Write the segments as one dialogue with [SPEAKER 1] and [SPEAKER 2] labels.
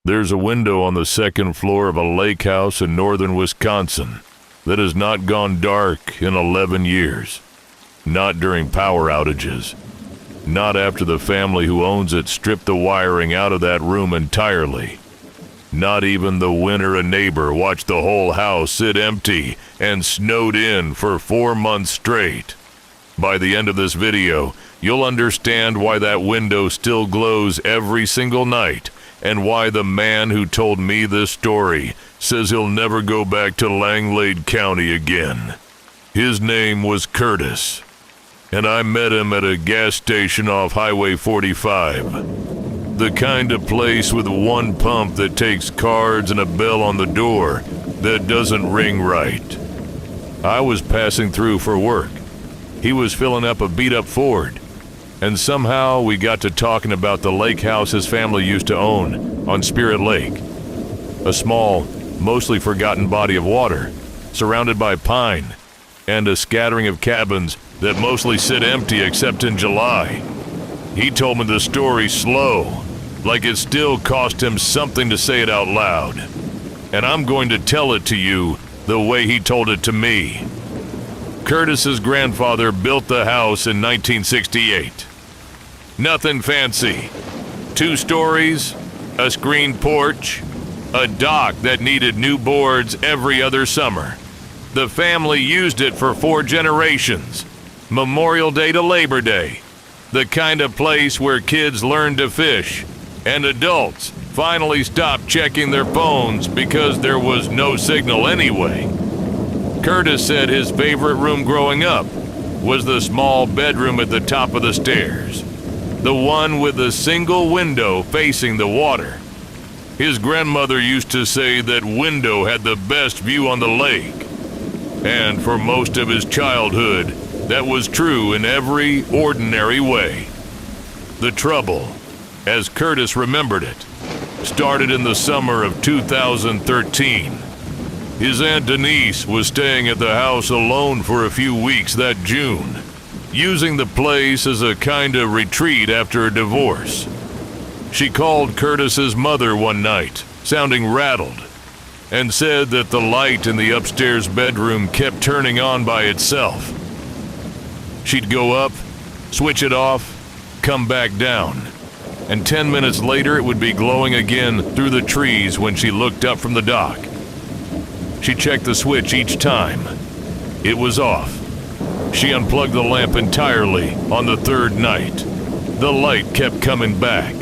[SPEAKER 1] There's a window on the second floor of a lake house in northern Wisconsin that has not gone dark in 11 years. Not during power outages. Not after the family who owns it stripped the wiring out of that room entirely. Not even the winter a neighbor watched the whole house sit empty and snowed in for 4 months straight. By the end of this video, you'll understand why that window still glows every single night and why the man who told me this story says he'll never go back to Langlade County again. His name was Curtis, and I met him at a gas station off Highway 45. The kind of place with one pump that takes cards and a bell on the door that doesn't ring right. I was passing through for work. He was filling up a beat-up Ford, and somehow we got to talking about the lake house his family used to own on Spirit Lake. A small, mostly forgotten body of water, surrounded by pine, and a scattering of cabins that mostly sit empty except in July. He told me the story slow, like it still cost him something to say it out loud. And I'm going to tell it to you the way he told it to me. Curtis's grandfather built the house in 1968. Nothing fancy. 2 stories, a screened porch, a dock that needed new boards every other summer. The family used it for 4 generations. Memorial Day to Labor Day. The kind of place where kids learn to fish, and adults finally stopped checking their phones because there was no signal anyway. Curtis said his favorite room growing up was the small bedroom at the top of the stairs, the one with a single window facing the water. His grandmother used to say that window had the best view on the lake, and for most of his childhood, that was true in every ordinary way. The trouble, as Curtis remembered it, started in the summer of 2013. His Aunt Denise was staying at the house alone for a few weeks that June, using the place as a kind of retreat after a divorce. She called Curtis's mother one night, sounding rattled, and said that the light in the upstairs bedroom kept turning on by itself. She'd go up, switch it off, come back down, and 10 minutes later it would be glowing again through the trees when she looked up from the dock. She checked the switch each time. It was off. She unplugged the lamp entirely on the 3rd night. The light kept coming back.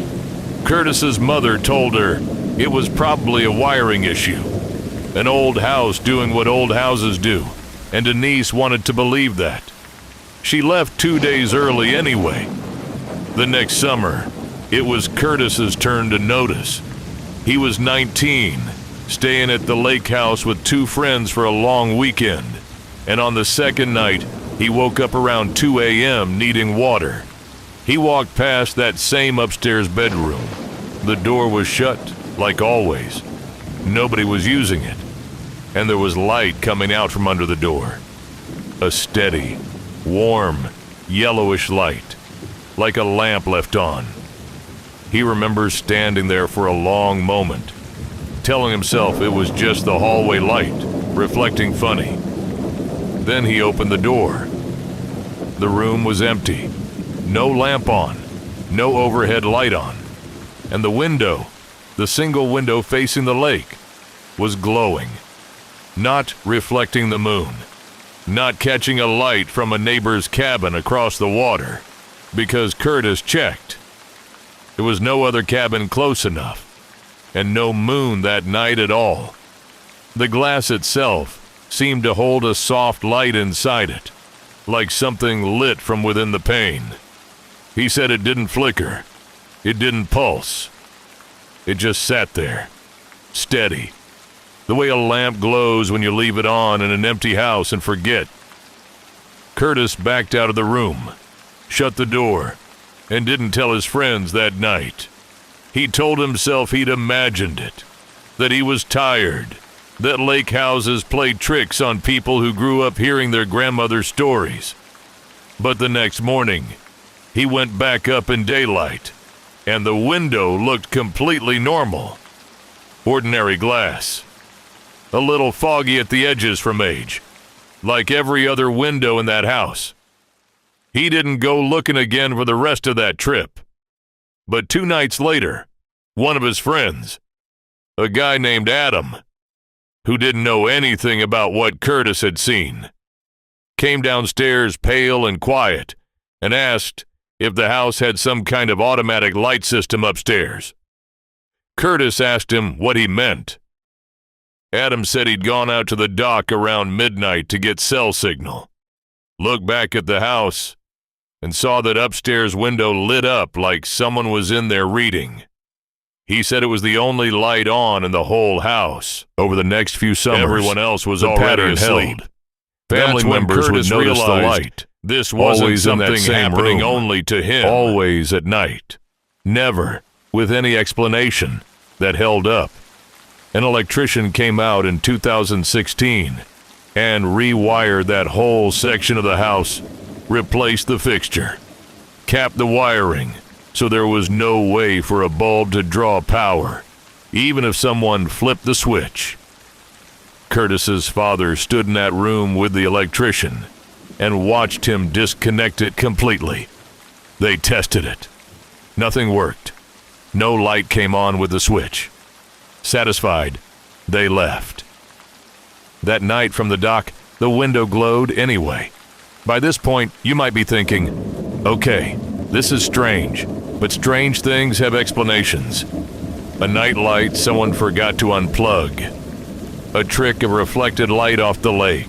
[SPEAKER 1] Curtis's mother told her it was probably a wiring issue. An old house doing what old houses do, and Denise wanted to believe that. She left 2 days early anyway. The next summer, it was Curtis's turn to notice. He was 19, staying at the lake house with 2 friends for a long weekend, and on the 2nd night, he woke up around 2 a.m. needing water. He walked past that same upstairs bedroom. The door was shut, like always. Nobody was using it, and there was light coming out from under the door. A steady, warm, yellowish light, like a lamp left on. He remembers standing there for a long moment, telling himself it was just the hallway light, reflecting funny. Then he opened the door. The room was empty. No lamp on, no overhead light on, and the window, the single window facing the lake, was glowing, not reflecting the moon, not catching a light from a neighbor's cabin across the water, because Curtis checked. There was no other cabin close enough, and no moon that night at all. The glass itself seemed to hold a soft light inside it, like something lit from within the pane. He said it didn't flicker, it didn't pulse. It just sat there, steady, the way a lamp glows when you leave it on in an empty house and forget. Curtis backed out of the room, shut the door, and didn't tell his friends that night. He told himself he'd imagined it, that he was tired, that lake houses played tricks on people who grew up hearing their grandmother's stories. But the next morning, he went back up in daylight, and the window looked completely normal. Ordinary glass. A little foggy at the edges from age, like every other window in that house. He didn't go looking again for the rest of that trip. But 2 nights later, one of his friends, a guy named Adam, who didn't know anything about what Curtis had seen, came downstairs pale and quiet and asked if the house had some kind of automatic light system upstairs. Curtis asked him what he meant. Adam said he'd gone out to the dock around midnight to get cell signal, looked back at the house, and saw that upstairs window lit up like someone was in there reading. He said it was the only light on in the whole house. Over the next few summers, everyone else was already asleep. Family members would notice the light. This wasn't something happening only to him. Always at night. Never with any explanation that held up. An electrician came out in 2016 and rewired that whole section of the house, replaced the fixture, capped the wiring so there was no way for a bulb to draw power, even if someone flipped the switch. Curtis's father stood in that room with the electrician and watched him disconnect it completely. They tested it. Nothing worked. No light came on with the switch. Satisfied, they left. That night from the dock, the window glowed anyway. By this point, you might be thinking, okay, this is strange, but strange things have explanations. A night light someone forgot to unplug. A trick of reflected light off the lake.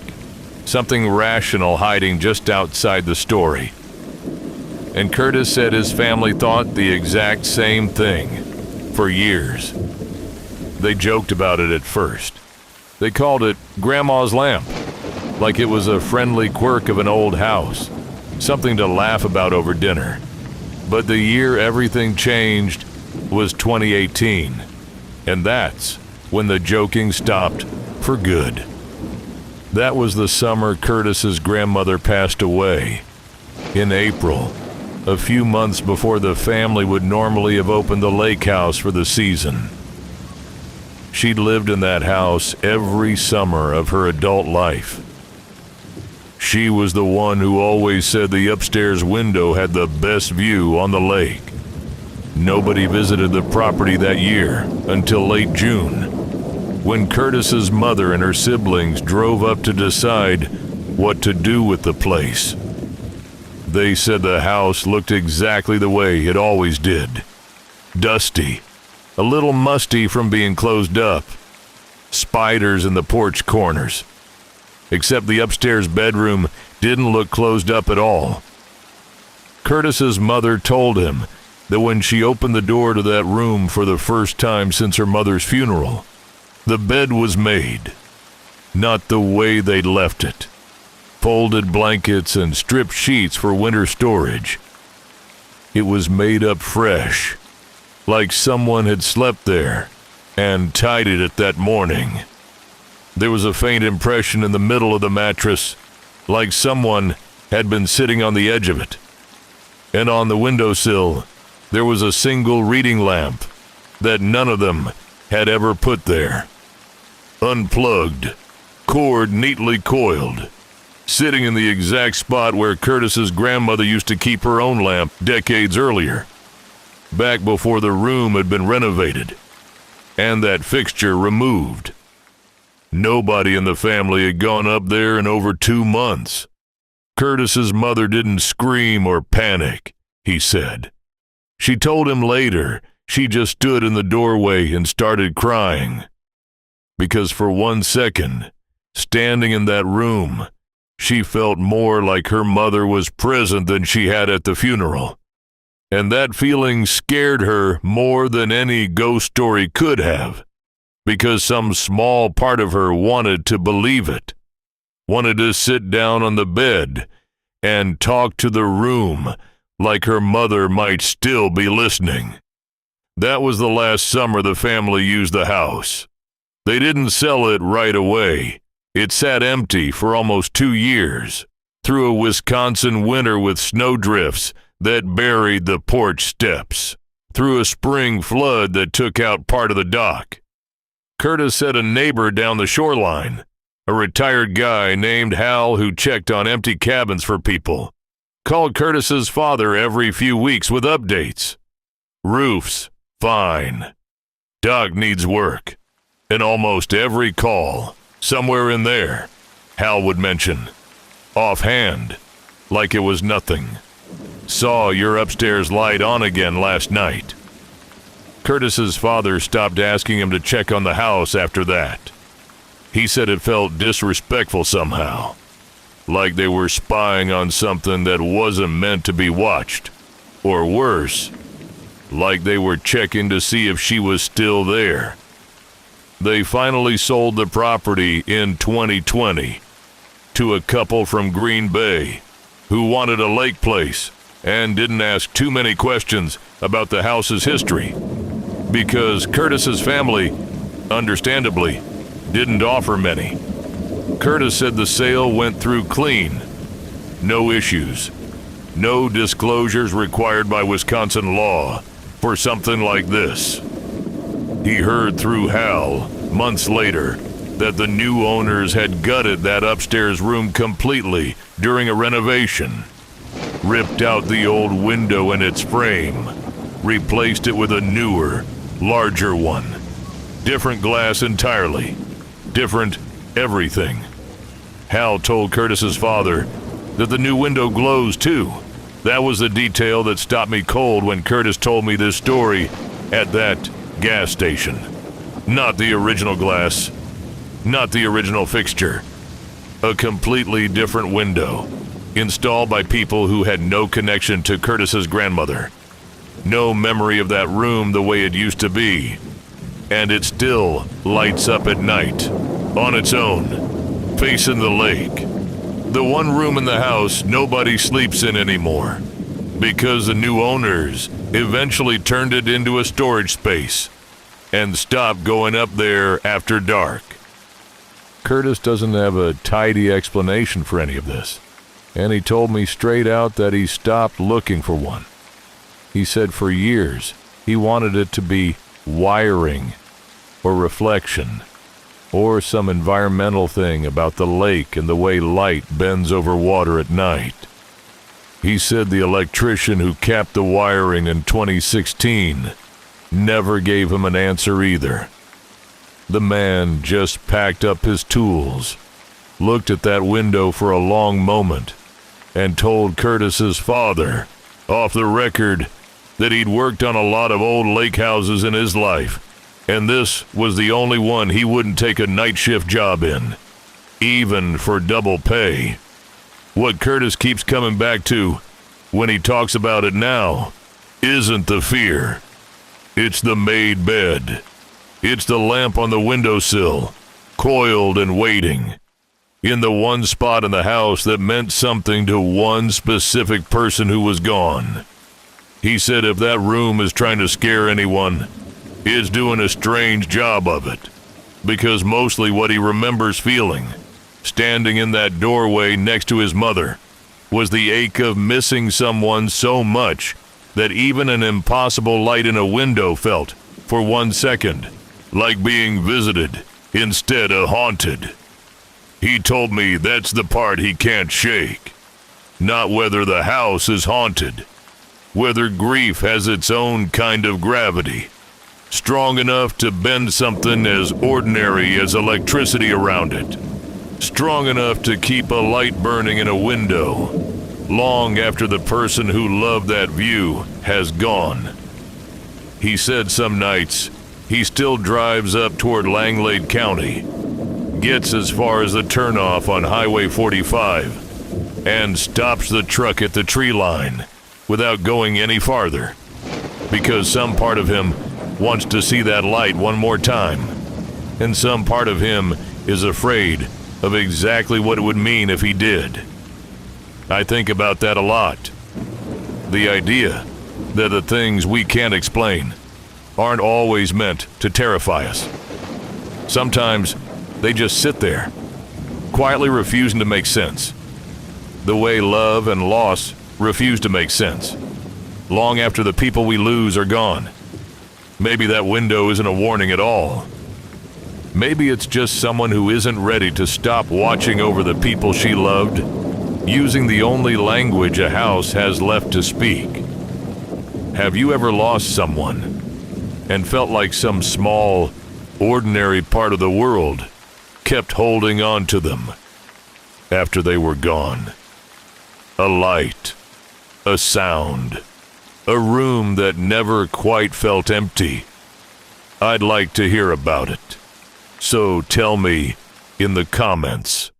[SPEAKER 1] Something rational hiding just outside the story. And Curtis said his family thought the exact same thing for years. They joked about it at first. They called it Grandma's lamp, like it was a friendly quirk of an old house, something to laugh about over dinner. But the year everything changed was 2018, and that's when the joking stopped for good. That was the summer Curtis's grandmother passed away, in April, a few months before the family would normally have opened the lake house for the season. She'd lived in that house every summer of her adult life. She was the one who always said the upstairs window had the best view on the lake. Nobody visited the property that year until late June, when Curtis's mother and her siblings drove up to decide what to do with the place. They said the house looked exactly the way it always did. Dusty, a little musty from being closed up, spiders in the porch corners. Except the upstairs bedroom didn't look closed up at all. Curtis's mother told him that when she opened the door to that room for the first time since her mother's funeral, the bed was made, not the way they'd left it. Folded blankets and stripped sheets for winter storage. It was made up fresh, like someone had slept there and tidied it that morning. There was a faint impression in the middle of the mattress, like someone had been sitting on the edge of it. And on the windowsill, there was a single reading lamp that none of them had ever put there. Unplugged, cord neatly coiled, sitting in the exact spot where Curtis's grandmother used to keep her own lamp decades earlier, back before the room had been renovated, and that fixture removed. Nobody in the family had gone up there in over 2 months. Curtis's mother didn't scream or panic, he said. She told him later she just stood in the doorway and started crying. Because for 1 second, standing in that room, she felt more like her mother was present than she had at the funeral. And that feeling scared her more than any ghost story could have. Because some small part of her wanted to believe it, wanted to sit down on the bed and talk to the room like her mother might still be listening. That was the last summer the family used the house. They didn't sell it right away. It sat empty for almost 2 years, through a Wisconsin winter with snowdrifts that buried the porch steps, through a spring flood that took out part of the dock. Curtis said a neighbor down the shoreline, a retired guy named Hal who checked on empty cabins for people, called Curtis's father every few weeks with updates. Roofs, fine. Dock needs work. And almost every call, somewhere in there, Hal would mention, offhand, like it was nothing. Saw your upstairs light on again last night. Curtis's father stopped asking him to check on the house after that. He said it felt disrespectful somehow, like they were spying on something that wasn't meant to be watched, or worse, like they were checking to see if she was still there. They finally sold the property in 2020 to a couple from Green Bay who wanted a lake place and didn't ask too many questions about the house's history, because Curtis's family, understandably, didn't offer many. Curtis said the sale went through clean. No issues. No disclosures required by Wisconsin law for something like this. He heard through Hal, months later, that the new owners had gutted that upstairs room completely during a renovation, ripped out the old window and its frame, replaced it with a newer, larger one. Different glass entirely. Different everything. Hal told Curtis's father that the new window glows too. That was the detail that stopped me cold when Curtis told me this story at that gas station. Not the original glass. Not the original fixture. A completely different window, installed by people who had no connection to Curtis's grandmother. No memory of that room the way it used to be. And it still lights up at night, on its own, facing the lake. The one room in the house nobody sleeps in anymore, because the new owners eventually turned it into a storage space and stopped going up there after dark. Curtis doesn't have a tidy explanation for any of this, and he told me straight out that he stopped looking for one. He said for years he wanted it to be wiring, or reflection, or some environmental thing about the lake and the way light bends over water at night. He said the electrician who capped the wiring in 2016 never gave him an answer either. The man just packed up his tools, looked at that window for a long moment, and told Curtis's father, off the record, that he'd worked on a lot of old lake houses in his life, and this was the only one he wouldn't take a night shift job in, even for double pay. What Curtis keeps coming back to, when he talks about it now, isn't the fear. It's the made bed. It's the lamp on the windowsill, coiled and waiting, in the one spot in the house that meant something to one specific person who was gone. He said if that room is trying to scare anyone, it's doing a strange job of it, because mostly what he remembers feeling, standing in that doorway next to his mother, was the ache of missing someone so much that even an impossible light in a window felt, for 1 second, like being visited instead of haunted. He told me that's the part he can't shake. Not whether the house is haunted, whether grief has its own kind of gravity, strong enough to bend something as ordinary as electricity around it, strong enough to keep a light burning in a window, long after the person who loved that view has gone. He said some nights he still drives up toward Langlade County, gets as far as the turnoff on Highway 45, and stops the truck at the tree line without going any farther, because some part of him wants to see that light one more time, and some part of him is afraid of exactly what it would mean if he did. I think about that a lot. The idea that the things we can't explain aren't always meant to terrify us. Sometimes they just sit there, quietly refusing to make sense. The way love and loss refuse to make sense, long after the people we lose are gone. Maybe that window isn't a warning at all. Maybe it's just someone who isn't ready to stop watching over the people she loved, using the only language a house has left to speak. Have you ever lost someone and felt like some small, ordinary part of the world kept holding on to them after they were gone? A light, a sound, a room that never quite felt empty. I'd like to hear about it. So tell me in the comments.